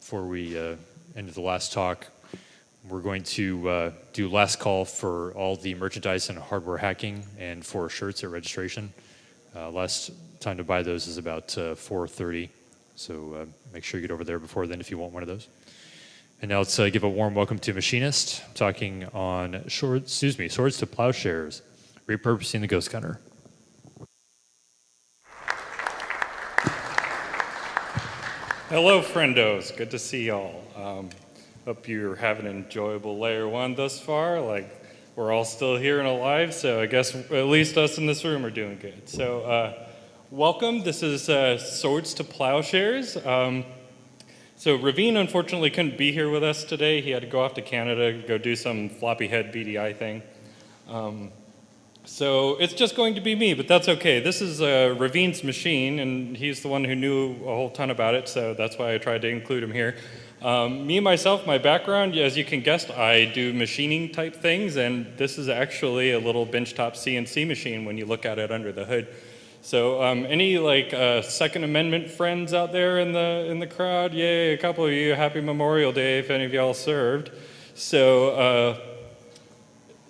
before we end the last talk, we're going to do last call for all the merchandise and hardware hacking and for shirts at registration. Last time to buy those is about 4:30, so make sure you get over there before then if you want one of those. And now let's give a warm welcome to Machinist, talking on Swords to Plowshares, Repurposing the Ghost Gunner. Hello, friendos. Good to see y'all. Hope you're having an enjoyable LayerOne thus far. Like, we're all still here and alive, so I guess at least us in this room are doing good. So, welcome. This is Swords to Plowshares. So Ravine unfortunately couldn't be here with us today. He had to go off to Canada, go do some floppy head BDI thing. So it's just going to be me, but that's okay. This is Ravine's machine, and he's the one who knew a whole ton about it, so that's why I tried to include him here. Me, myself, my background, as you can guess, I do machining type things, and this is actually a little benchtop CNC machine when you look at it under the hood. So any Second Amendment friends out there in the crowd? Yay, a couple of you. Happy Memorial Day if any of y'all served. So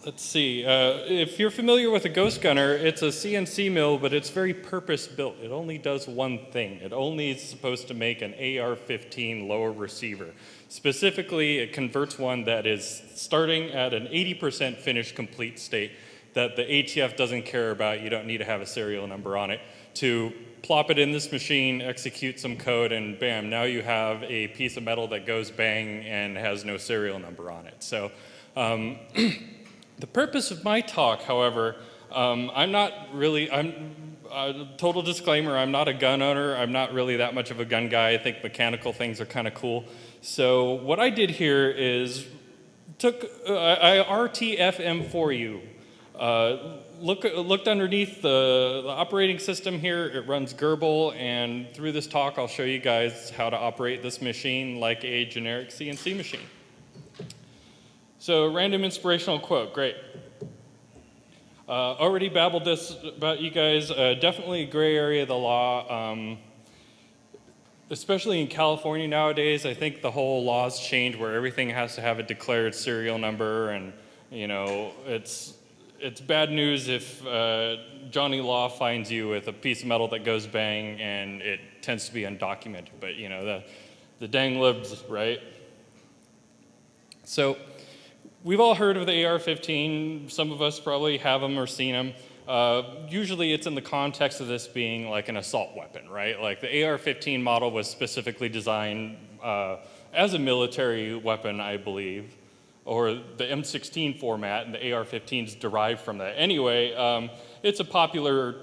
let's see. If you're familiar with a ghost gunner, it's a CNC mill, but it's very purpose-built. It only does one thing. It only is supposed to make an AR-15 lower receiver. Specifically, it converts one that is starting at an 80% finished complete state that the ATF doesn't care about, you don't need to have a serial number on it, to plop it in this machine, execute some code, and bam, now you have a piece of metal that goes bang and has no serial number on it. So the purpose of my talk, however, total disclaimer, I'm not a gun owner, I'm not really that much of a gun guy, I think mechanical things are kind of cool. So what I did here is I RTFM for you. Looked underneath the operating system here. It runs Gerber, and through this talk, I'll show you guys how to operate this machine like a generic CNC machine. So, random inspirational quote, great. Already babbled this about you guys. Definitely a gray area of the law, especially in California nowadays. I think the whole law's changed where everything has to have a declared serial number, and it's bad news if Johnny Law finds you with a piece of metal that goes bang and it tends to be undocumented, but the dang libs, right? So we've all heard of the AR-15. Some of us probably have them or seen them. Usually it's in the context of this being like an assault weapon, right? Like the AR-15 model was specifically designed as a military weapon, I believe, or the M16 format, and the AR-15 is derived from that. Anyway, it's a popular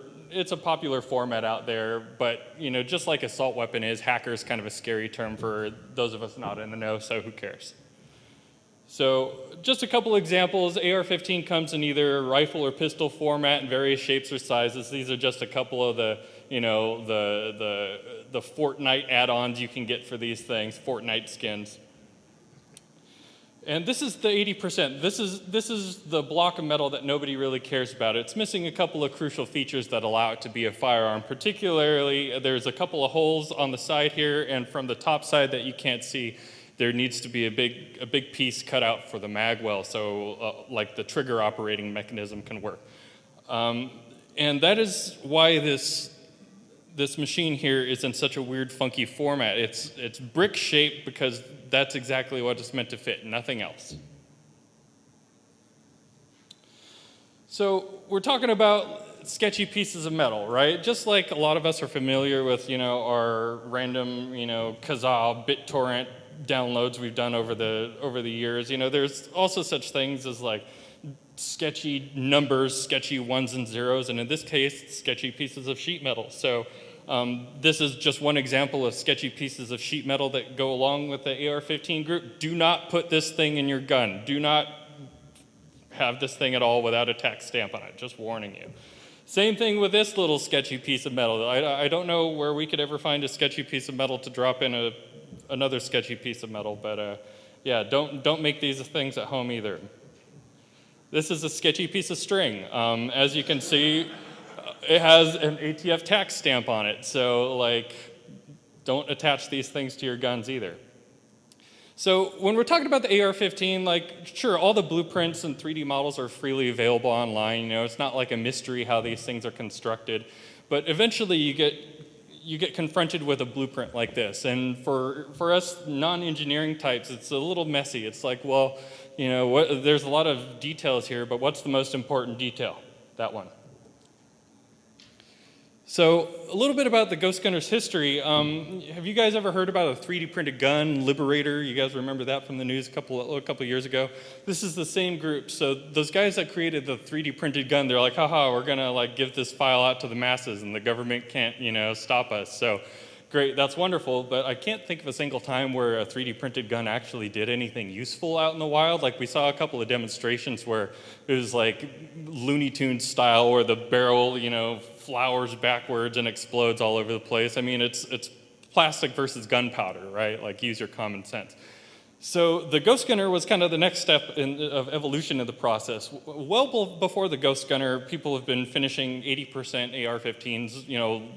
format out there, but just like assault weapon is, hacker is kind of a scary term for those of us not in the know, so who cares? So just a couple examples. AR-15 comes in either rifle or pistol format in various shapes or sizes. These are just a couple of the Fortnite add-ons you can get for these things, Fortnite skins. And this is the 80%. This is the block of metal that nobody really cares about. It's missing a couple of crucial features that allow it to be a firearm. Particularly, there's a couple of holes on the side here, and from the top side that you can't see, there needs to be a big piece cut out for the mag well, so like the trigger operating mechanism can work. And that is why this machine here is in such a weird, funky format. It's brick shaped because that's exactly what it's meant to fit, nothing else. So we're talking about sketchy pieces of metal, right? Just like a lot of us are familiar with, our random, Kazaa BitTorrent downloads we've done over the years. There's also such things as like sketchy numbers, sketchy ones and zeros, and in this case, sketchy pieces of sheet metal. So this is just one example of sketchy pieces of sheet metal that go along with the AR-15 group. Do not put this thing in your gun. Do not have this thing at all without a tax stamp on it, just warning you. Same thing with this little sketchy piece of metal. I don't know where we could ever find a sketchy piece of metal to drop in another sketchy piece of metal, but yeah, don't make these things at home either. This is a sketchy piece of string. As you can see, it has an ATF tax stamp on it, so don't attach these things to your guns either. So when we're talking about the AR-15, like, sure, all the blueprints and 3D models are freely available online. You know, it's not like a mystery how these things are constructed. But eventually you get confronted with a blueprint like this. And for us non-engineering types, it's a little messy. It's like, well, you know, there's a lot of details here, but what's the most important detail? That one. So a little bit about the Ghost Gunner's history. Have you guys ever heard about a 3D printed gun, Liberator? You guys remember that from the news a couple years ago? This is the same group. So those guys that created the 3D printed gun, they're like, haha, we're gonna like give this file out to the masses and the government can't, you know, stop us. So great, that's wonderful, but I can't think of a single time where a 3D printed gun actually did anything useful out in the wild. Like we saw a couple of demonstrations where it was like Looney Tunes style where the barrel, you know, flowers backwards and explodes all over the place. I mean, it's plastic versus gunpowder, right? Like use your common sense. So the Ghost Gunner was kind of the next step of evolution of the process. Well before the Ghost Gunner, people have been finishing 80% AR-15s, you know,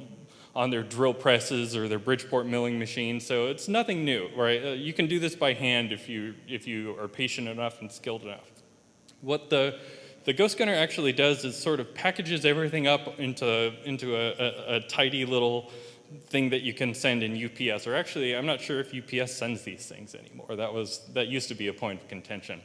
on their drill presses or their Bridgeport milling machines. So it's nothing new, right? You can do this by hand if you are patient enough and skilled enough. What the Ghost Gunner actually does is sort of packages everything up into a tidy little thing that you can send in UPS. Or actually, I'm not sure if UPS sends these things anymore. That used to be a point of contention.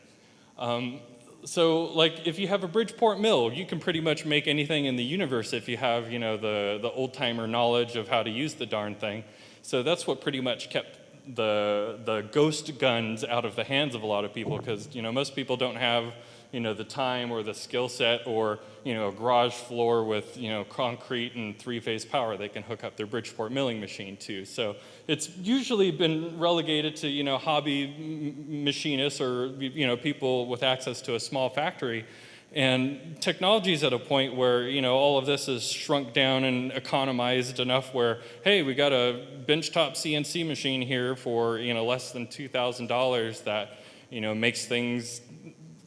So like if you have a Bridgeport mill, you can pretty much make anything in the universe if you have, you know, the old-timer knowledge of how to use the darn thing. So that's what pretty much kept the ghost guns out of the hands of a lot of people, because, you know, most people don't have, you know, the time or the skill set or, you know, a garage floor with, you know, concrete and three-phase power they can hook up their Bridgeport milling machine to. So it's usually been relegated to, you know, hobby machinists or, you know, people with access to a small factory. And technology is at a point where, you know, all of this is shrunk down and economized enough where, hey, we got a benchtop CNC machine here for, you know, less than $2,000 that, you know, makes things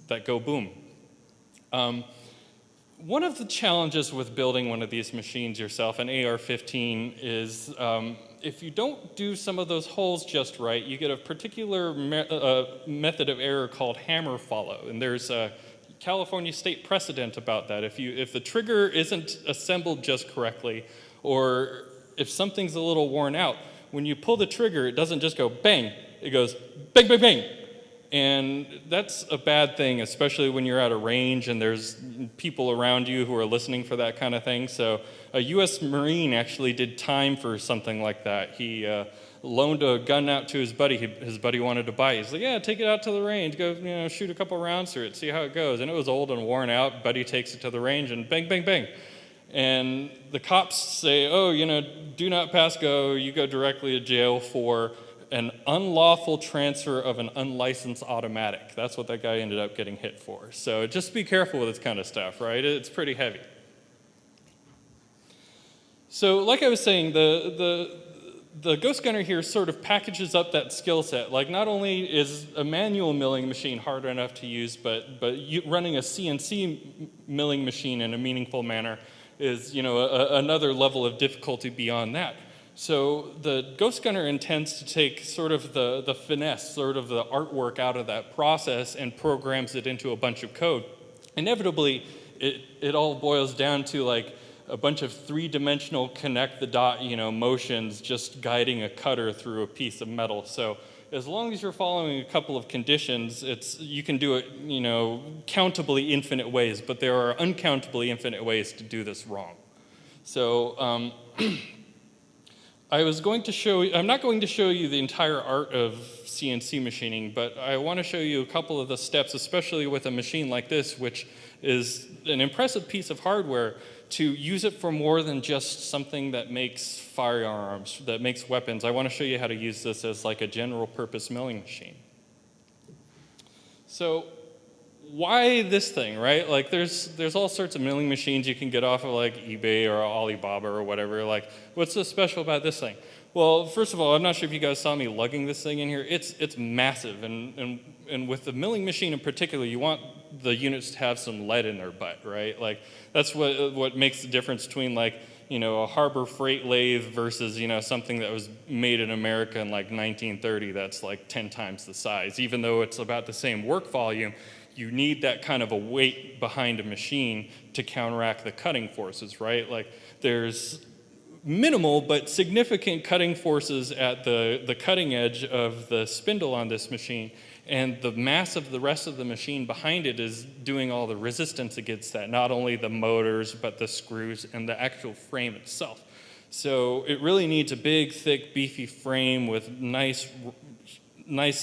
that go boom. One of the challenges with building one of these machines yourself, an AR-15, is if you don't do some of those holes just right, you get a particular method of error called hammer follow. And there's a California state precedent about that. If the trigger isn't assembled just correctly, or if something's a little worn out, when you pull the trigger, it doesn't just go bang, it goes bang, bang, bang. And that's a bad thing, especially when you're at a range and there's people around you who are listening for that kind of thing. So a U.S. Marine actually did time for something like that. He loaned a gun out to his buddy. His buddy wanted to buy it. He's like, yeah, take it out to the range. Go, you know, shoot a couple rounds through it, see how it goes. And it was old and worn out. Buddy takes it to the range and bang, bang, bang. And the cops say, oh, you know, do not pass go. You go directly to jail for an unlawful transfer of an unlicensed automatic. That's what that guy ended up getting hit for. So just be careful with this kind of stuff, right? It's pretty heavy. So like I was saying, the Ghost Gunner here sort of packages up that skill set. Like not only is a manual milling machine hard enough to use, but running a CNC milling machine in a meaningful manner is, you know, another level of difficulty beyond that. So the Ghost Gunner intends to take sort of the finesse, sort of the artwork out of that process and programs it into a bunch of code. Inevitably, it all boils down to like a bunch of three-dimensional connect the dot, you know, motions just guiding a cutter through a piece of metal. So as long as you're following a couple of conditions, you can do it, you know, countably infinite ways, but there are uncountably infinite ways to do this wrong. So I'm not going to show you the entire art of CNC machining, but I want to show you a couple of the steps, especially with a machine like this, which is an impressive piece of hardware, to use it for more than just something that makes firearms, that makes weapons. I want to show you how to use this as like a general purpose milling machine. So why this thing, right? Like there's all sorts of milling machines you can get off of like eBay or Alibaba or whatever. Like what's so special about this thing? Well, first of all, I'm not sure if you guys saw me lugging this thing in here. It's massive, and with the milling machine in particular, you want the units to have some lead in their butt, right? Like that's what makes the difference between like, a Harbor Freight lathe versus, something that was made in America in like 1930 that's like 10 times the size. Even though it's about the same work volume, you need that kind of a weight behind a machine to counteract the cutting forces, right? Like there's minimal but significant cutting forces at the cutting edge of the spindle on this machine, and the mass of the rest of the machine behind it is doing all the resistance against that, not only the motors, but the screws and the actual frame itself. So it really needs a big, thick, beefy frame with nice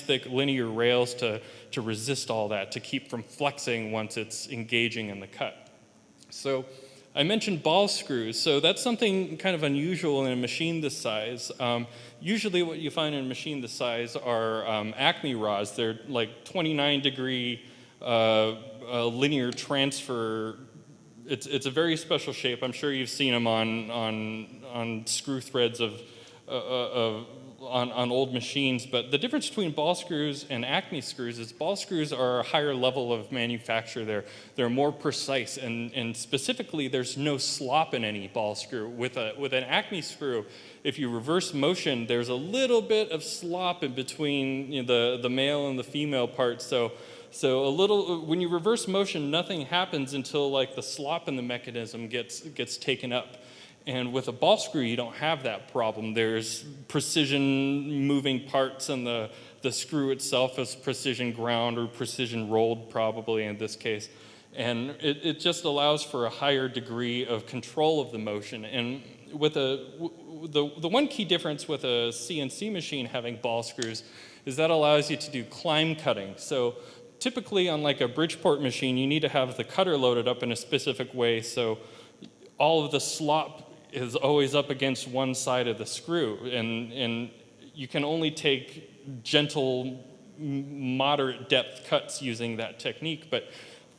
thick linear rails to resist all that, to keep from flexing once it's engaging in the cut. So I mentioned ball screws, so that's something kind of unusual in a machine this size. Usually what you find in a machine this size are Acme rods. They're like 29-degree linear transfer. It's a very special shape. I'm sure you've seen them on screw threads on old machines, but the difference between ball screws and Acme screws is ball screws are a higher level of manufacture. They're more precise, and specifically there's no slop in any ball screw. With an Acme screw, if you reverse motion, there's a little bit of slop in between the male and the female parts. So a little, when you reverse motion, nothing happens until like the slop in the mechanism gets taken up. And with a ball screw, you don't have that problem. There's precision moving parts, and the screw itself is precision ground or precision rolled, probably in this case. And it just allows for a higher degree of control of the motion. And with the one key difference with a CNC machine having ball screws is that allows you to do climb cutting. So typically on like a Bridgeport machine, you need to have the cutter loaded up in a specific way, so all of the slop is always up against one side of the screw, and you can only take gentle, moderate depth cuts using that technique. But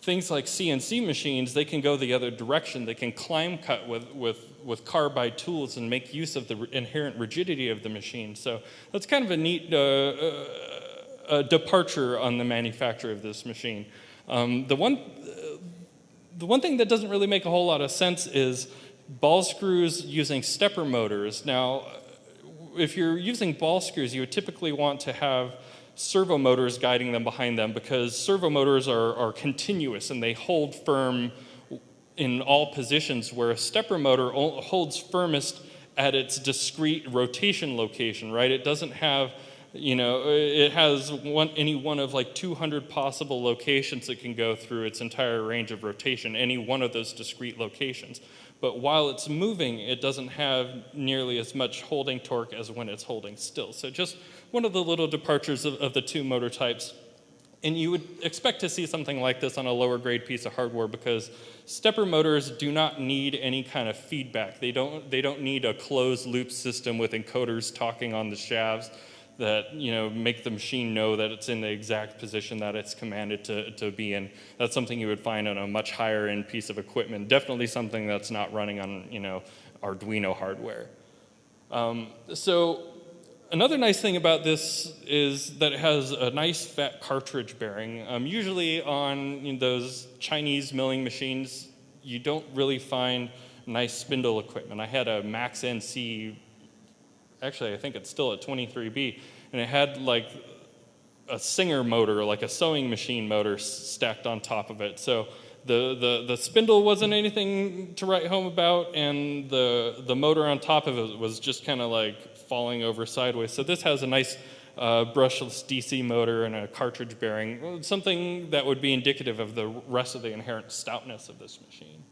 things like CNC machines, they can go the other direction. They can climb cut with carbide tools and make use of the inherent rigidity of the machine. So that's kind of a neat departure on the manufacture of this machine. The one thing that doesn't really make a whole lot of sense is ball screws using stepper motors. Now, if you're using ball screws, you would typically want to have servo motors guiding them behind them, because servo motors are continuous and they hold firm in all positions, where a stepper motor holds firmest at its discrete rotation location, right? It doesn't have, it has any one of like 200 possible locations it can go through its entire range of rotation, any one of those discrete locations. But while it's moving, it doesn't have nearly as much holding torque as when it's holding still. So just one of the little departures of the two motor types. And you would expect to see something like this on a lower grade piece of hardware, because stepper motors do not need any kind of feedback. They don't need a closed loop system with encoders talking on the shafts that make the machine know that it's in the exact position that it's commanded to be in. That's something you would find on a much higher end piece of equipment. Definitely something that's not running on Arduino hardware. So another nice thing about this is that it has a nice fat cartridge bearing. Usually on those Chinese milling machines, you don't really find nice spindle equipment. I had a Max NC. Actually, I think it's still a 23B, and it had like a Singer motor, like a sewing machine motor stacked on top of it. So the spindle wasn't anything to write home about, and the motor on top of it was just kind of like falling over sideways. So this has a nice brushless DC motor and a cartridge bearing, something that would be indicative of the rest of the inherent stoutness of this machine.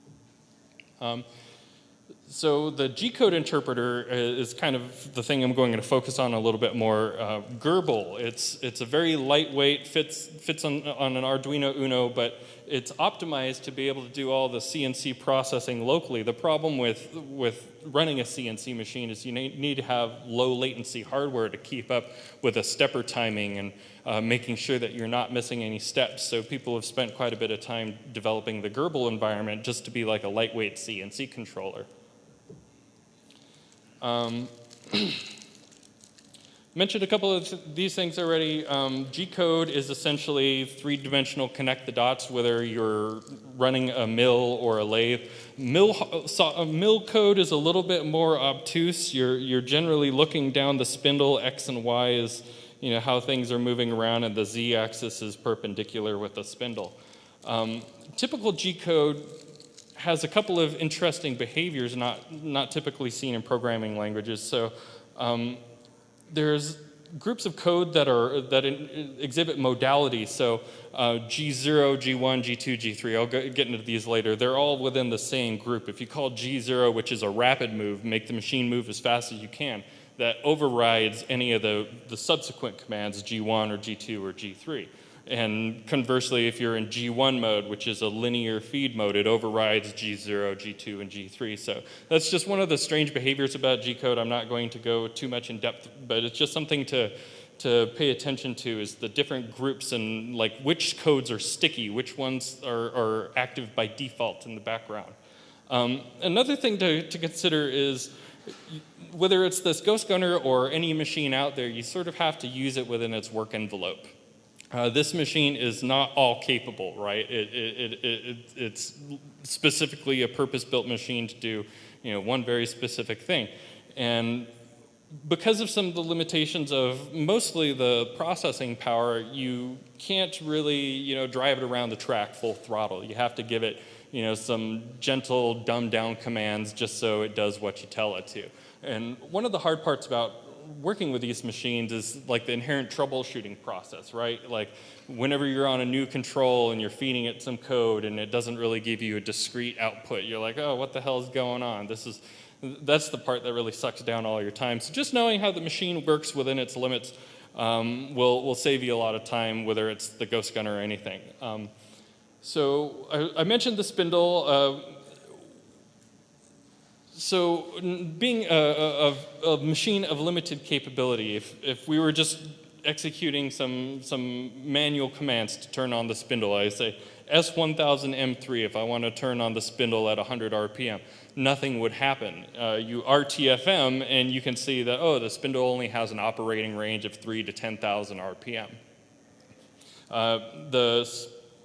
So the G-code interpreter is kind of the thing I'm going to focus on a little bit more. Gerber, it's a very lightweight, fits on an Arduino Uno, but it's optimized to be able to do all the CNC processing locally. The problem with running a CNC machine is you need to have low latency hardware to keep up with a stepper timing and making sure that you're not missing any steps. So people have spent quite a bit of time developing the Gerber environment just to be like a lightweight CNC controller. Mentioned a couple of these things already. GCode is essentially three-dimensional connect the dots, whether you're running a mill or a lathe. Mill code is a little bit more obtuse. You're generally looking down the spindle. X and Y is how things are moving around, and the Z-axis is perpendicular with the spindle. Typical GCode has a couple of interesting behaviors not typically seen in programming languages. So there's groups of code that exhibit modality. So G0, G1, G2, G3, I'll get into these later. They're all within the same group. If you call G0, which is a rapid move, make the machine move as fast as you can, that overrides any of the subsequent commands, G1 or G2 or G3. And conversely, if you're in G1 mode, which is a linear feed mode, it overrides G0, G2, and G3. So that's just one of the strange behaviors about G-code. I'm not going to go too much in depth, but it's just something to pay attention to, is the different groups and like which codes are sticky, which ones are active by default in the background. Another thing to consider is whether it's this Ghost Gunner or any machine out there, you sort of have to use it within its work envelope. This machine is not all capable, right? It's specifically a purpose-built machine to do, one very specific thing. And because of some of the limitations of mostly the processing power, you can't really, drive it around the track full throttle. You have to give it, some gentle, dumbed-down commands just so it does what you tell it to. And one of the hard parts about working with these machines is like the inherent troubleshooting process, right? Like whenever you're on a new control and you're feeding it some code and it doesn't really give you a discrete output, you're like, oh, what the hell is going on? That's the part that really sucks down all your time. So just knowing how the machine works within its limits will save you a lot of time, whether it's the Ghost Gunner or anything. So I mentioned the spindle. So being a machine of limited capability, if we were just executing some manual commands to turn on the spindle, I say S1000M3 if I want to turn on the spindle at 100 RPM, nothing would happen. You RTFM and you can see that, the spindle only has an operating range of 3 to 10,000 RPM.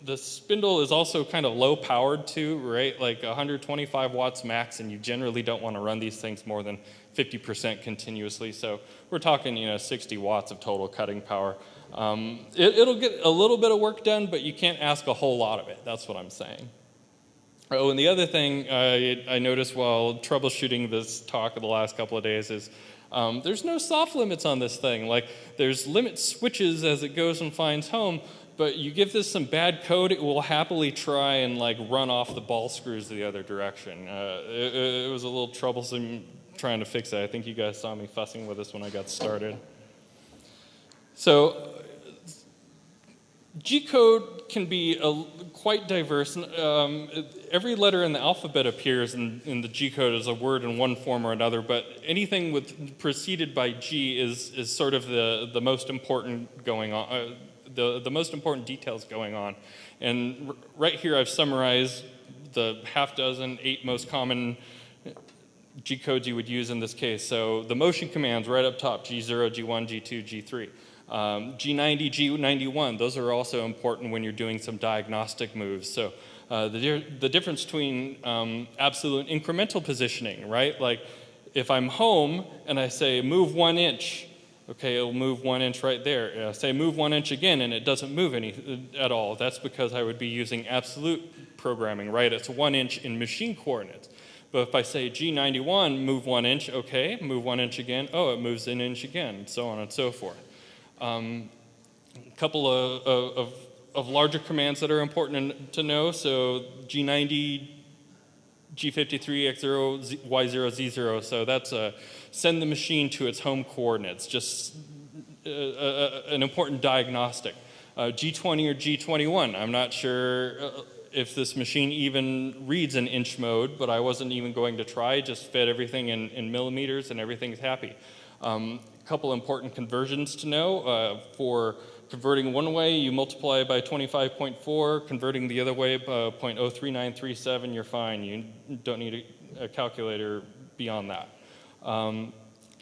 The spindle is also kind of low powered too, right? Like 125 watts max, and you generally don't want to run these things more than 50% continuously. So we're talking, 60 watts of total cutting power. It'll get a little bit of work done, but you can't ask a whole lot of it. That's what I'm saying. Oh, and the other thing I noticed while troubleshooting this talk of the last couple of days is there's no soft limits on this thing. Like there's limit switches as it goes and finds home, but you give this some bad code, it will happily try and like run off the ball screws the other direction. It was a little troublesome trying to fix it. I think you guys saw me fussing with this when I got started. So G-code can be quite diverse. Every letter in the alphabet appears in the G-code as a word in one form or another, but anything preceded by G is sort of the most important going on. The most important details going on. And right here I've summarized the 8 most common G-codes you would use in this case. So the motion commands right up top, G0, G1, G2, G3. G90, G91, those are also important when you're doing some diagnostic moves. So the difference between absolute and incremental positioning, right? Like if I'm home and I say move 1 inch, okay, it'll move 1 inch right there. Say move 1 inch again and it doesn't move any at all. That's because I would be using absolute programming, right? It's 1 inch in machine coordinates. But if I say G91, move 1 inch, okay, move 1 inch again, oh, it moves an inch again, so on and so forth. A couple of larger commands that are important to know. So G90, G53, X0, Y0, Z0. So that's send the machine to its home coordinates, just an important diagnostic. G20 or G21, I'm not sure if this machine even reads in inch mode, but I wasn't even going to try, just fed everything in millimeters and everything's happy. Couple important conversions to know. For converting one way, you multiply by 25.4. Converting the other way, 0.03937, you're fine. You don't need a calculator beyond that.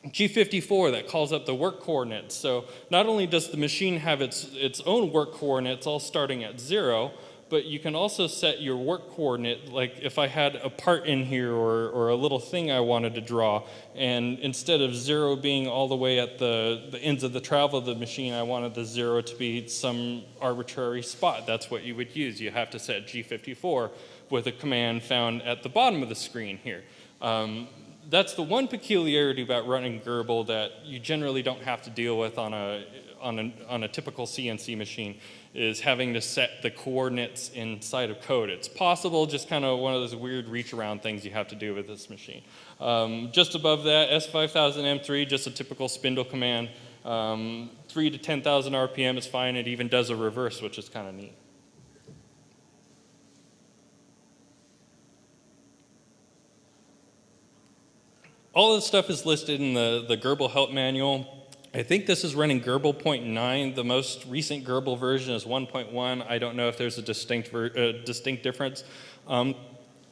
G54 that calls up the work coordinates. So not only does the machine have its own work coordinates all starting at 0, but you can also set your work coordinate, like if I had a part in here or a little thing I wanted to draw, and instead of 0 being all the way at the ends of the travel of the machine, I wanted the 0 to be some arbitrary spot. That's what you would use. You have to set G54 with a command found at the bottom of the screen here. That's the one peculiarity about running Gerber that you generally don't have to deal with on a typical CNC machine, is having to set the coordinates inside of code. It's possible, just kind of one of those weird reach around things you have to do with this machine. Just above that, S5000M3, just a typical spindle command. 3 to 10,000 RPM is fine. It even does a reverse, which is kind of neat. All this stuff is listed in the Gerber help manual. I think this is running Gerber 0.9. The most recent Gerber version is 1.1. I don't know if there's a distinct difference.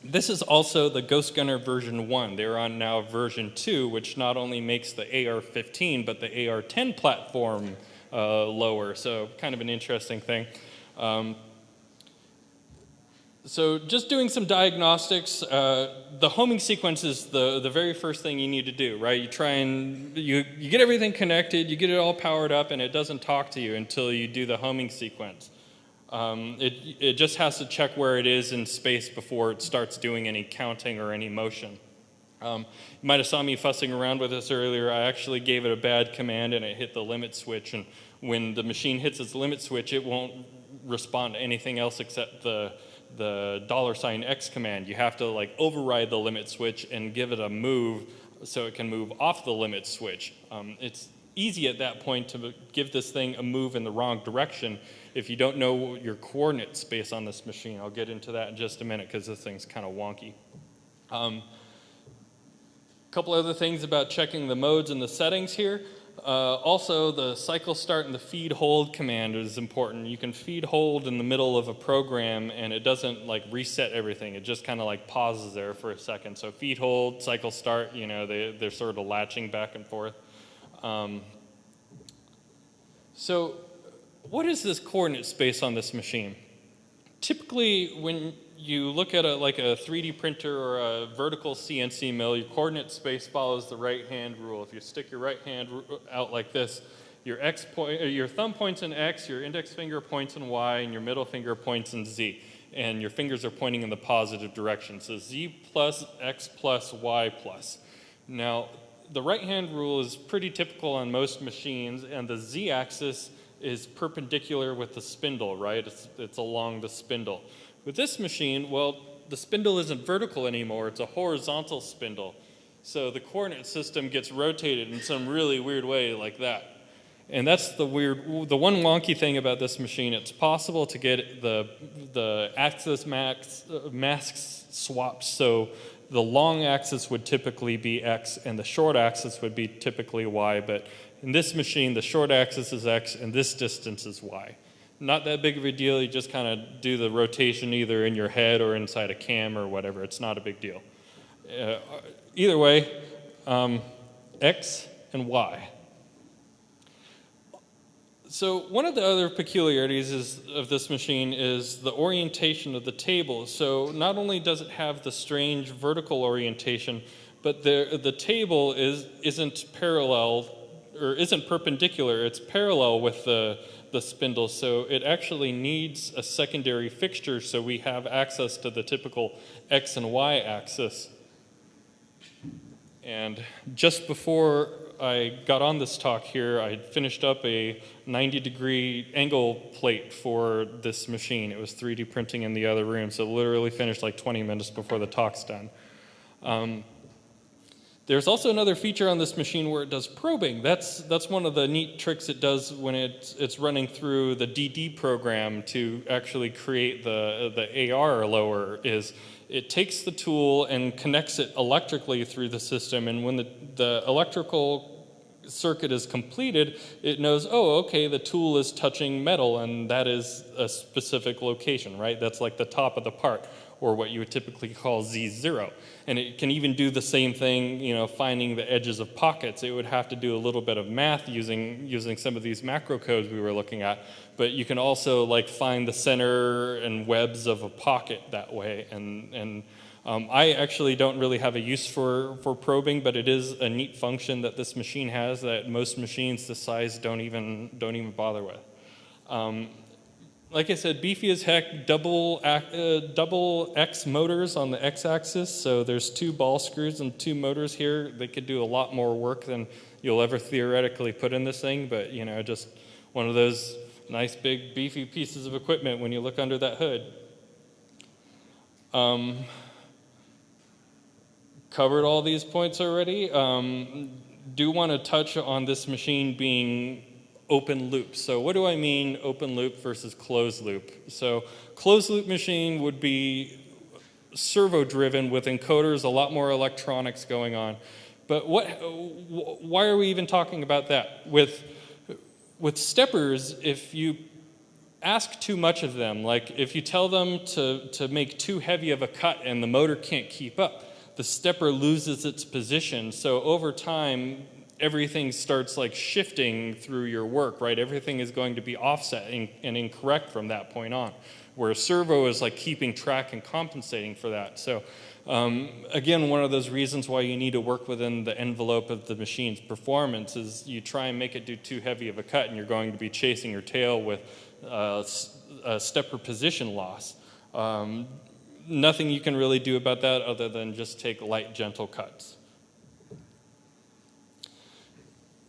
This is also the Ghost Gunner version 1. They're on now version 2, which not only makes the AR-15, but the AR-10 platform lower. So kind of an interesting thing. So just doing some diagnostics, the homing sequence is the very first thing you need to do, right? You try and, you get everything connected, you get it all powered up, and it doesn't talk to you until you do the homing sequence. It just has to check where it is in space before it starts doing any counting or any motion. You might have saw me fussing around with this earlier. I actually gave it a bad command and it hit the limit switch, and when the machine hits its limit switch, it won't respond to anything else except the $X command. You have to like override the limit switch and give it a move so it can move off the limit switch. It's easy at that point to give this thing a move in the wrong direction if you don't know your coordinate space on this machine. I'll get into that in just a minute because this thing's kind of wonky. A couple other things about checking the modes and the settings here. Also, the cycle start and the feed hold command is important. You can feed hold in the middle of a program and it doesn't like reset everything. It just kind of like pauses there for a second. So feed hold, cycle start, you know, they're sort of latching back and forth. So what is this coordinate space on this machine? Typically, when you look at like a 3D printer or a vertical CNC mill, your coordinate space follows the right-hand rule. If you stick your right hand out like this, your thumb points in X, your index finger points in Y, and your middle finger points in Z. And your fingers are pointing in the positive direction. So Z plus, X plus, Y plus. Now, the right-hand rule is pretty typical on most machines, and the Z-axis is perpendicular with the spindle, right? It's along the spindle. With this machine, well, the spindle isn't vertical anymore, it's a horizontal spindle. So the coordinate system gets rotated in some really weird way like that. And that's the one wonky thing about this machine. It's possible to get the axis masks swapped, so the long axis would typically be X and the short axis would be typically Y, but in this machine, the short axis is X and this distance is Y. Not that big of a deal. You just kind of do the rotation either in your head or inside a cam or whatever. It's not a big deal. Either way, X and Y. So one of the other peculiarities of this machine is the orientation of the table. So not only does it have the strange vertical orientation, but the table isn't parallel or isn't perpendicular. It's parallel with the spindle, so it actually needs a secondary fixture so we have access to the typical X and Y axis. And just before I got on this talk here, I finished up a 90-degree angle plate for this machine. It was 3D printing in the other room, so literally finished like 20 minutes before the talk's done. There's also another feature on this machine where it does probing. That's one of the neat tricks it does when it's running through the DD program to actually create the AR lower. Is it takes the tool and connects it electrically through the system, and when the electrical circuit is completed, it knows, oh, okay, the tool is touching metal, and that is a specific location, right? That's like the top of the part. or what you would typically call Z0. And it can even do the same thing, finding the edges of pockets. It would have to do a little bit of math using some of these macro codes we were looking at, but you can also like find the center and webs of a pocket that way. And I actually don't really have a use for probing, but it is a neat function that this machine has that most machines this size don't even bother with. Like I said, beefy as heck, double X motors on the X-axis, so there's 2 ball screws and 2 motors here. They could do a lot more work than you'll ever theoretically put in this thing, but just one of those nice big beefy pieces of equipment when you look under that hood. Covered all these points already. Do want to touch on this machine being open loop. So what do I mean open loop versus closed loop? So closed loop machine would be servo driven with encoders, a lot more electronics going on. But why are we even talking about that? With steppers, if you ask too much of them, like if you tell them to make too heavy of a cut and the motor can't keep up, the stepper loses its position. So over time, everything starts like shifting through your work, right? Everything is going to be offset and incorrect from that point on, where a servo is like keeping track and compensating for that. So again, one of those reasons why you need to work within the envelope of the machine's performance is you try and make it do too heavy of a cut and you're going to be chasing your tail with stepper position loss. Nothing you can really do about that other than just take light, gentle cuts.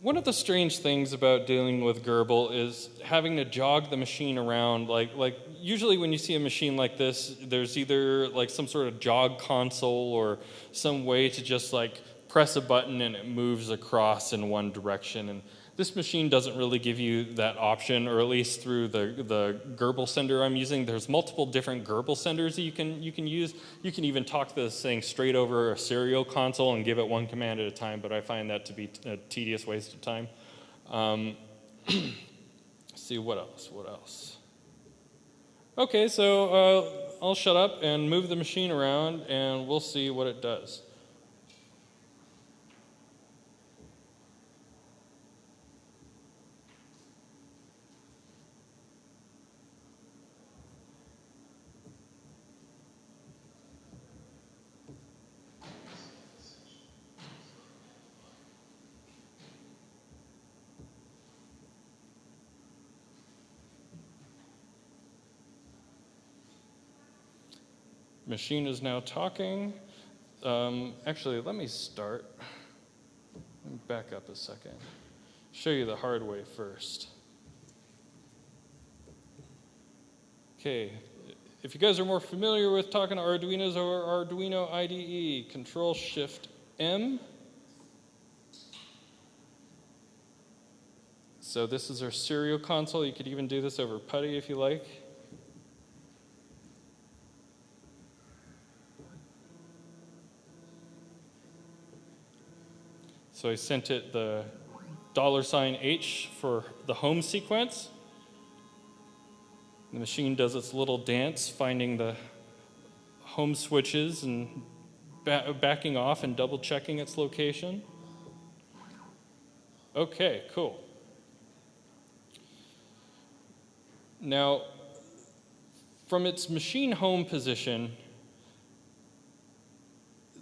One of the strange things about dealing with Gerber is having to jog the machine around. Like usually when you see a machine like this, there's either like some sort of jog console or some way to just like press a button and it moves across in one direction. And this machine doesn't really give you that option, or at least through the Gerber sender I'm using. There's multiple different Gerber senders that you can use. You can even talk this thing straight over a serial console and give it one command at a time, but I find that to be a tedious waste of time. Let's see, what else? Okay, so I'll shut up and move the machine around and we'll see what it does. Machine is now talking. Actually, let me start. Let me back up a second. Show you the hard way first. Okay, if you guys are more familiar with talking to Arduinos or Arduino IDE, Control-Shift-M. So this is our serial console. You could even do this over PuTTY if you like. So I sent it the $H for the home sequence. The machine does its little dance, finding the home switches and backing off and double checking its location. Okay, cool. Now, from its machine home position,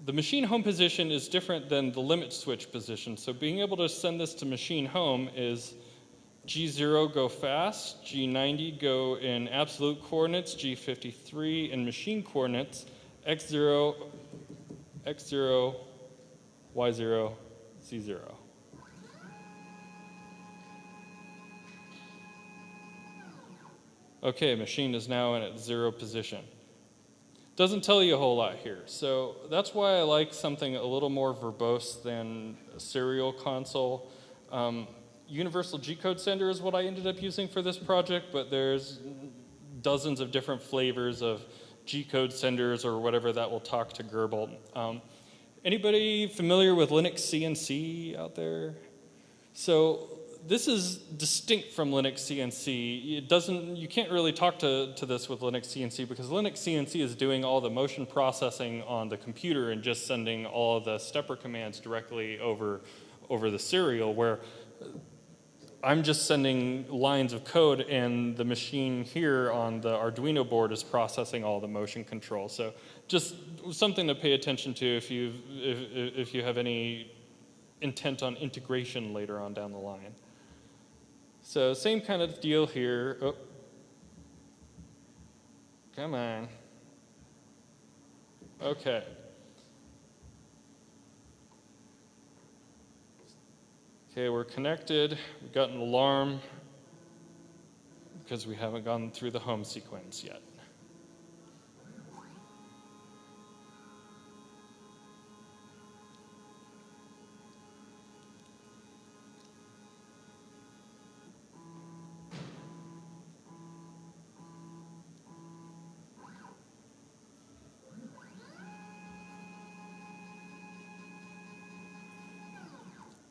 the machine home position is different than the limit switch position. So being able to send this to machine home is G0 go fast, G90 go in absolute coordinates, G53 in machine coordinates, X0, X0, Y0, Z0. Okay, machine is now in its 0 position. Doesn't tell you a whole lot here. So that's why I like something a little more verbose than a serial console. Universal G-code sender is what I ended up using for this project, but there's dozens of different flavors of G-code senders or whatever that will talk to Gerber. Anybody familiar with Linux CNC out there? So this is distinct from Linux CNC. It doesn't, you can't really talk to this with Linux CNC because Linux CNC is doing all the motion processing on the computer and just sending all of the stepper commands directly over the serial, where I'm just sending lines of code and the machine here on the Arduino board is processing all the motion control. So just something to pay attention to if you have any intent on integration later on down the line. So same kind of deal here. Oh. Come on. Okay. Okay, we're connected. We've got an alarm because we haven't gone through the home sequence yet.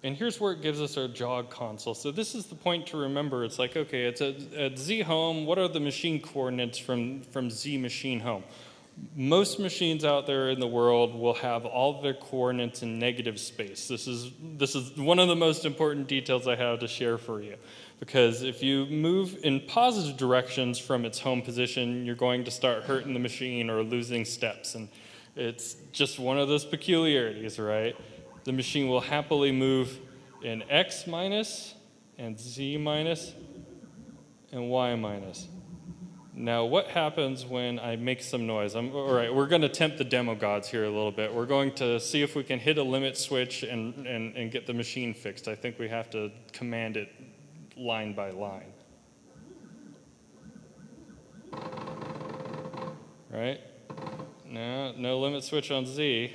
And here's where it gives us our Jog Console. So this is the point to remember. It's like, okay, it's at Z home. What are the machine coordinates from Z machine home? Most machines out there in the world will have all of their coordinates in negative space. This is one of the most important details I have to share for you. Because if you move in positive directions from its home position, you're going to start hurting the machine or losing steps. And it's just one of those peculiarities, right? The machine will happily move in X minus and Z minus and Y minus. Now, what happens when I make some noise? All right, we're going to tempt the demo gods here a little bit. We're going to see if we can hit a limit switch and get the machine fixed. I think we have to command it line by line. Right? No limit switch on Z.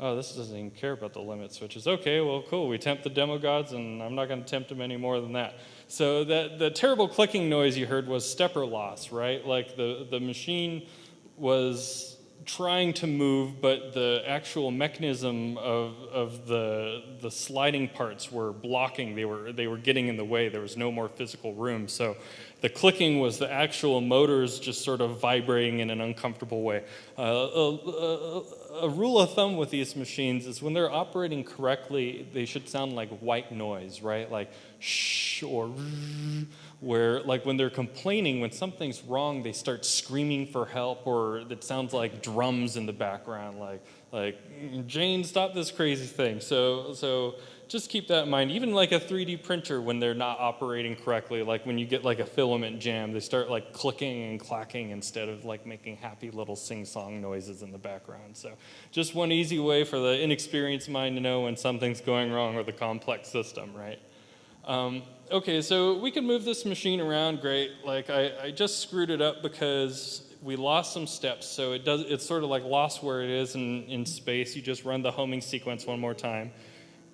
Oh, this doesn't even care about the limit switches. Okay, well, cool. We tempt the demo gods, and I'm not going to tempt them any more than that. So the terrible clicking noise you heard was stepper loss, right? Like the machine was trying to move, but the actual mechanism of the sliding parts were blocking. They were getting in the way. There was no more physical room. So the clicking was the actual motors just sort of vibrating in an uncomfortable way. A rule of thumb with these machines is when they're operating correctly, they should sound like white noise, right? Like shh or where, like when they're complaining, when something's wrong, they start screaming for help, or it sounds like drums in the background, like Jane, stop this crazy thing. So just keep that in mind. Even like a 3D printer, when they're not operating correctly, like when you get like a filament jam, they start like clicking and clacking instead of like making happy little sing-song noises in the background. So just one easy way for the inexperienced mind to know when something's going wrong with a complex system, right? Okay, so we can move this machine around, great. Like I just screwed it up because we lost some steps, so it's sort of like lost where it is in space. You just run the homing sequence one more time,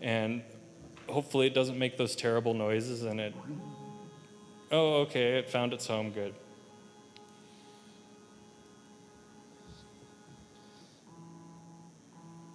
and hopefully it doesn't make those terrible noises, and oh, okay, it found its home, good.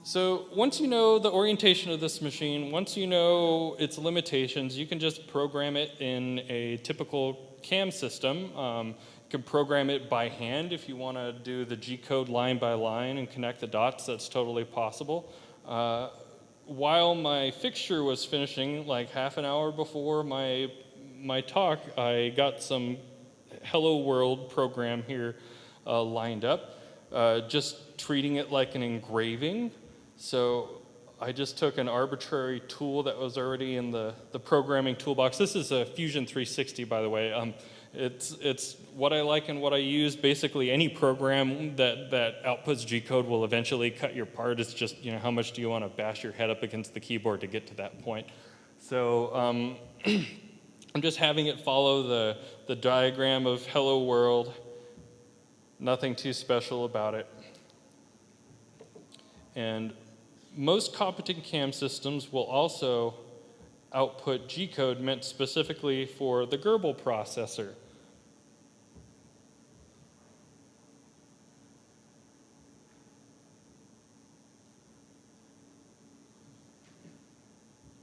So once you know the orientation of this machine, once you know its limitations, you can just program it in a typical CAM system. You can program it by hand if you want to do the GCode line by line and connect the dots. That's totally possible. While my fixture was finishing, like half an hour before my talk, I got some Hello World program here lined up, just treating it like an engraving. So I just took an arbitrary tool that was already in the programming toolbox. This is a Fusion 360, by the way. It's what I like and what I use. Basically, any program that outputs G-code will eventually cut your part. It's just, how much do you want to bash your head up against the keyboard to get to that point? So I'm just having it follow the diagram of Hello World. Nothing too special about it. And most competent CAM systems will also output G-code meant specifically for the Gerber processor.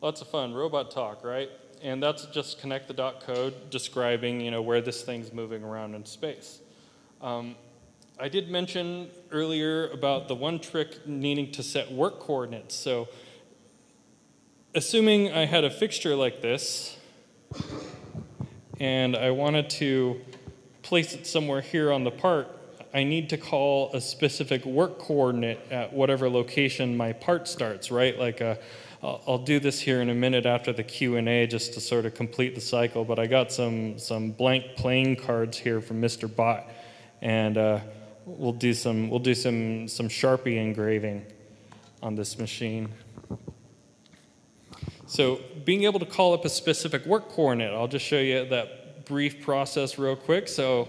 Lots of fun, robot talk, right? And that's just connect the dot code describing, where this thing's moving around in space. I did mention earlier about the one trick needing to set work coordinates. So assuming I had a fixture like this, and I wanted to place it somewhere here on the part, I need to call a specific work coordinate at whatever location my part starts, right? Like I'll do this here in a minute after the Q&A just to sort of complete the cycle, but I got some blank playing cards here from Mr. Bot, and we'll do some Sharpie engraving on this machine. So being able to call up a specific work coordinate, I'll just show you that brief process real quick. So,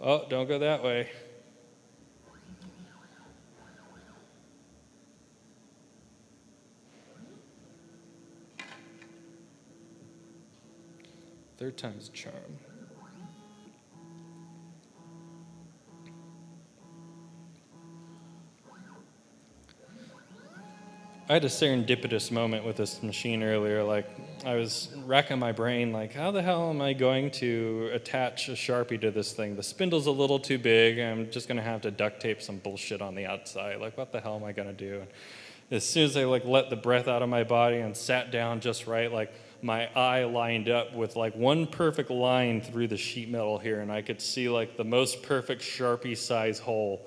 oh, don't go that way. Third time's a charm. I had a serendipitous moment with this machine earlier. Like, I was racking my brain, like, how the hell am I going to attach a Sharpie to this thing? The spindle's a little too big. I'm just going to have to duct tape some bullshit on the outside. Like, what the hell am I going to do? And as soon as I, let the breath out of my body and sat down just right, my eye lined up with, one perfect line through the sheet metal here, and I could see, the most perfect Sharpie-size hole.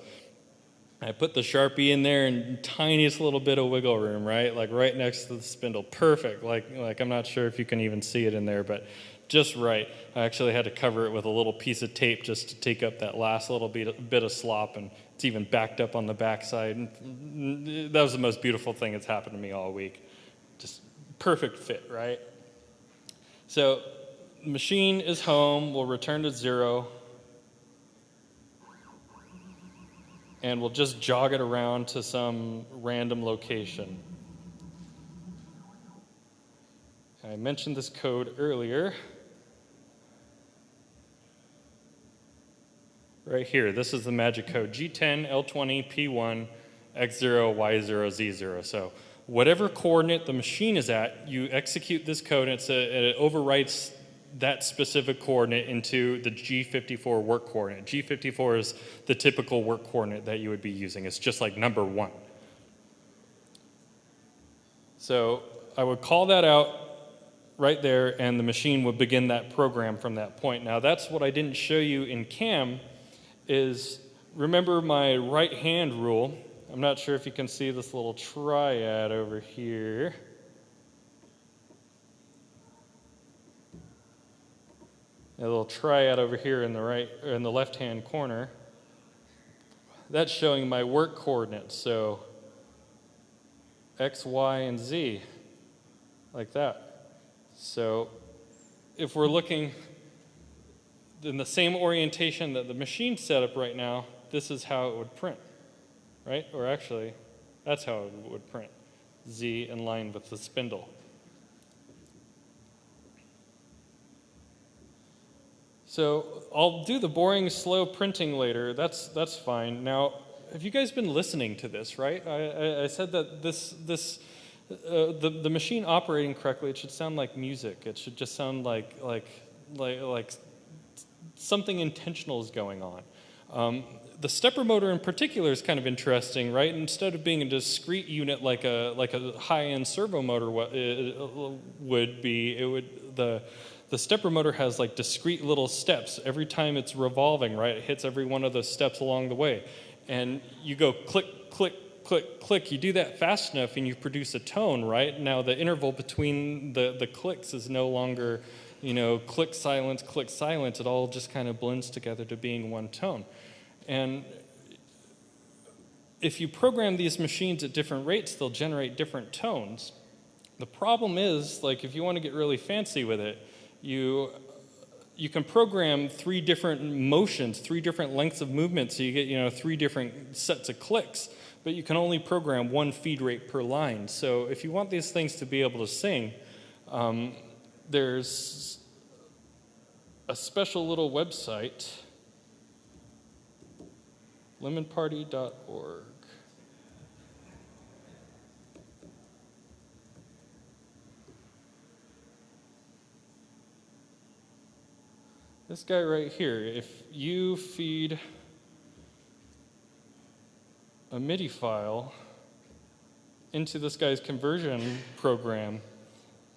I put the Sharpie in there and tiniest little bit of wiggle room, right? Right next to the spindle. Perfect. I'm not sure if you can even see it in there, but just right. I actually had to cover it with a little piece of tape just to take up that last little bit of slop, and it's even backed up on the backside. And that was the most beautiful thing that's happened to me all week. Just perfect fit, right? So the machine is home. We'll return to 0. And we'll just jog it around to some random location. I mentioned this code earlier. Right here, this is the magic code, G10, L20, P1, X0, Y0, Z0. So whatever coordinate the machine is at, you execute this code, and it overwrites that specific coordinate into the G54 work coordinate. G54 is the typical work coordinate that you would be using. It's just like number 1. So I would call that out right there, and the machine would begin that program from that point. Now that's what I didn't show you in CAM, is remember my right hand rule. I'm not sure if you can see this little triad over here. A little triad over here in the left-hand corner. That's showing my work coordinates, so X, Y, and Z, like that. So if we're looking in the same orientation that the machine's set up right now, this is how it would print, right? Or actually, that's how it would print, Z in line with the spindle. So I'll do the boring, slow printing later. That's fine. Now, have you guys been listening to this, right? I said that the machine operating correctly, it should sound like music. It should just sound like something intentional is going on. The stepper motor in particular is kind of interesting, right? Instead of being a discrete unit like a high-end servo motor would be, the stepper motor has discrete little steps. Every time it's revolving, right, it hits every one of those steps along the way. And you go click, click, click, click. You do that fast enough and you produce a tone, right? Now the interval between the clicks is no longer, click, silence, click, silence. It all just kind of blends together to being one tone. And if you program these machines at different rates, they'll generate different tones. The problem is, if you want to get really fancy with it, you can program 3 different motions, 3 different lengths of movement, so you get 3 different sets of clicks, but you can only program 1 feed rate per line. So if you want these things to be able to sing, there's a special little website, lemonparty.org. This guy right here, if you feed a MIDI file into this guy's conversion program,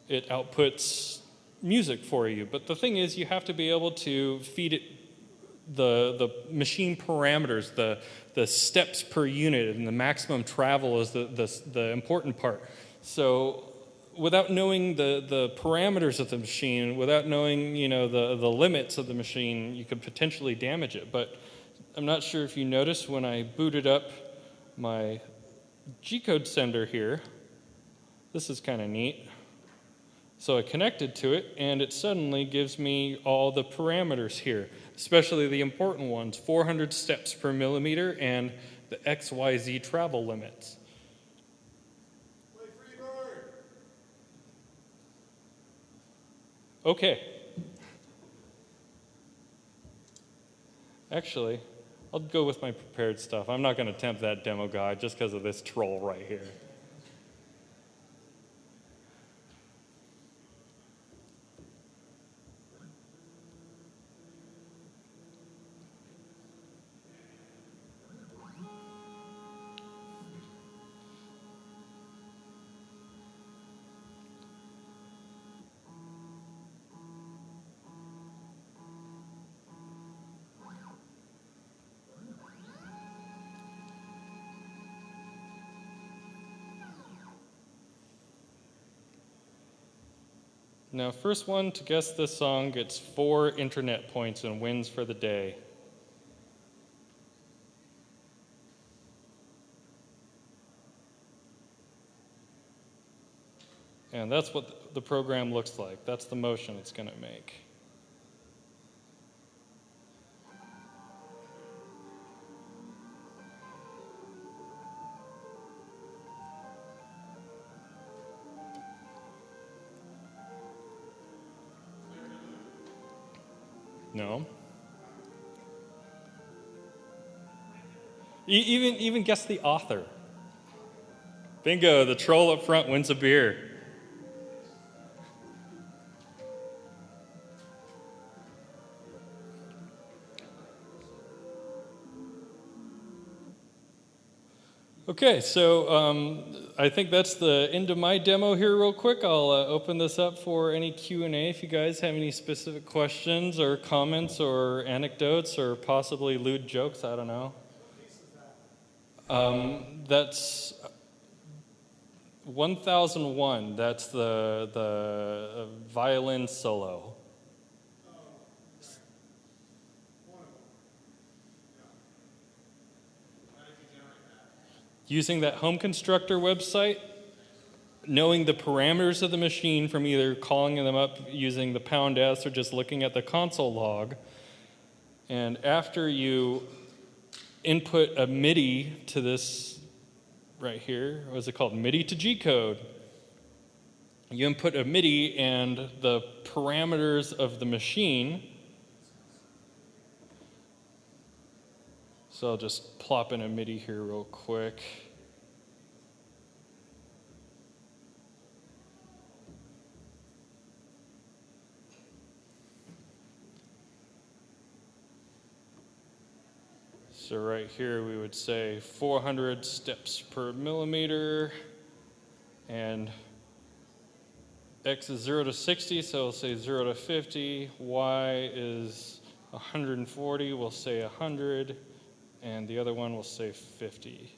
it outputs music for you. But the thing is, you have to be able to feed it the machine parameters, the steps per unit, and the maximum travel is the important part. So without knowing the parameters of the machine, without knowing the limits of the machine, you could potentially damage it. But I'm not sure if you noticed when I booted up my GCode sender here, this is kind of neat. So I connected to it, and it suddenly gives me all the parameters here, especially the important ones, 400 steps per millimeter and the XYZ travel limits. Okay. Actually, I'll go with my prepared stuff. I'm not going to attempt that demo guide just because of this troll right here. Now, first one to guess this song gets 4 internet points and wins for the day. And that's what the program looks like. That's the motion it's going to make. No. Even guess the author. Bingo, the troll up front wins a beer. Okay, so I think that's the end of my demo here real quick. I'll open this up for any Q&A if you guys have any specific questions or comments or anecdotes or possibly lewd jokes, I don't know. That's 1001, that's the violin solo. Using that home constructor website, knowing the parameters of the machine from either calling them up using the #S or just looking at the console log. And after you input a MIDI to this right here, what is it called? MIDI to GCode. You input a MIDI and the parameters of the machine. So I'll just plop in a MIDI here real quick. So right here we would say 400 steps per millimeter, and X is 0 to 60, so we'll say 0 to 50. Y is 140, we'll say 100. And the other one will say 50.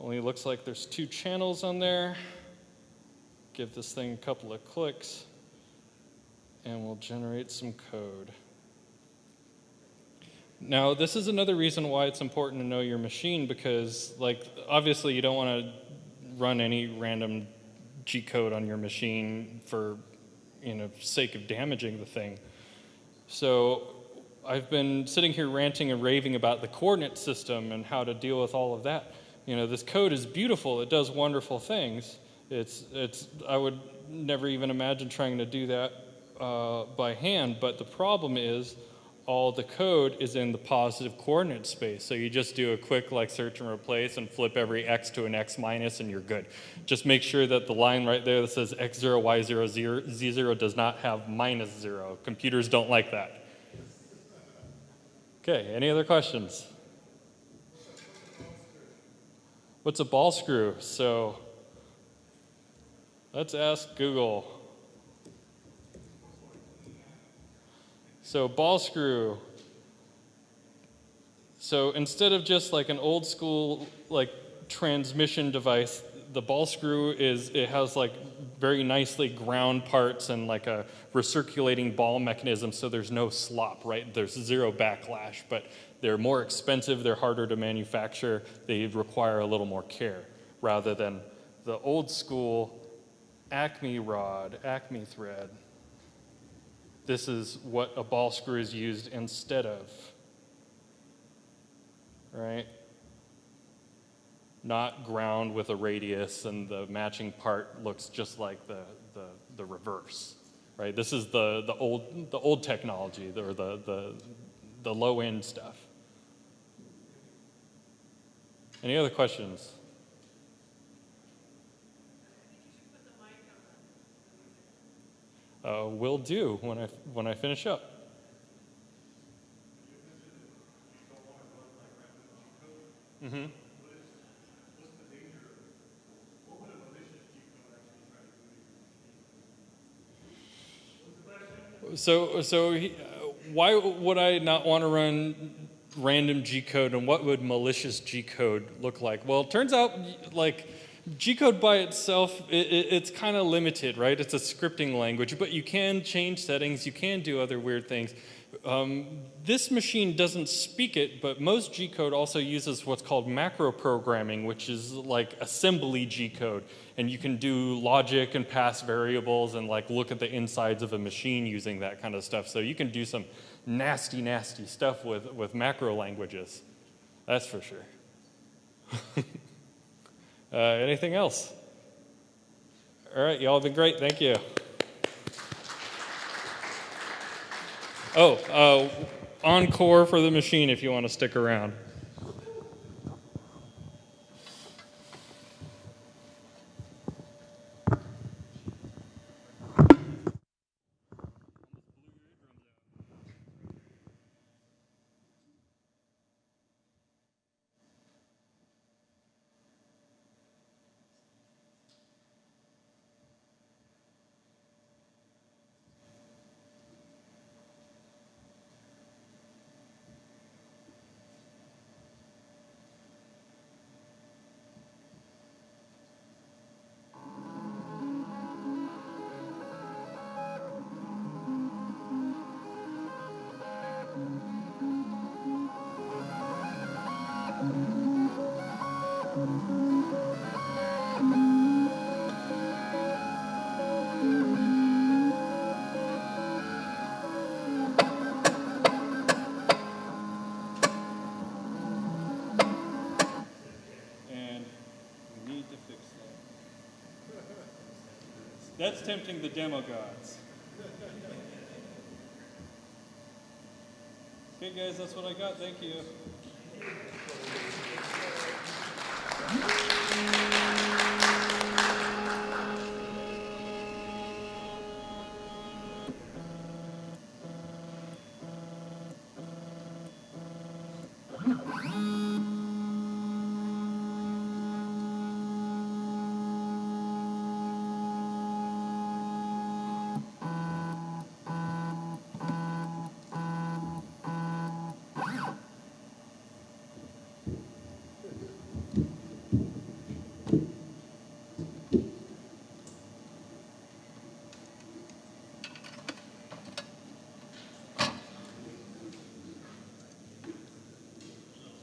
Only looks like there's 2 channels on there. Give this thing a couple of clicks, and we'll generate some code. Now, this is another reason why it's important to know your machine, because, obviously you don't want to run any random G-code on your machine for, sake of damaging the thing. So I've been sitting here ranting and raving about the coordinate system and how to deal with all of that. This code is beautiful. It does wonderful things. I would never even imagine trying to do that by hand, but the problem is all the code is in the positive coordinate space. So you just do a quick like search and replace and flip every x to an x minus and you're good. Just make sure that the line right there that says x0, y0, z0 does not have -0. Computers don't like that. Okay, any other questions? What's a ball screw? So let's ask Google. So ball screw. So instead of just like an old school like transmission device, the ball screw it has like very nicely ground parts and like a recirculating ball mechanism, so there's no slop, right? There's zero backlash, but they're more expensive, they're harder to manufacture, they require a little more care, rather than the old school Acme rod, Acme thread. This is what a ball screw is used instead of, right? Not ground with a radius and the matching part looks just like the reverse, right? This is the old technology, or the low end stuff. Any other questions? Will do when I finish up. Mm-hmm. Why would I not want to run random G-code, and what would malicious G-code look like? Well, it turns out like G-code by itself, it's kind of limited, right? It's a scripting language, but you can change settings, you can do other weird things. This machine doesn't speak it, but most G-code also uses what's called macro programming, which is like assembly G-code. And you can do logic and pass variables and like look at the insides of a machine using that kind of stuff. So you can do some nasty, nasty stuff with macro languages. That's for sure. Anything else? All right, y'all have been great. Thank you. Oh, encore for the machine if you want to stick around. That's tempting the demo gods. Okay, guys, that's what I got. Thank you.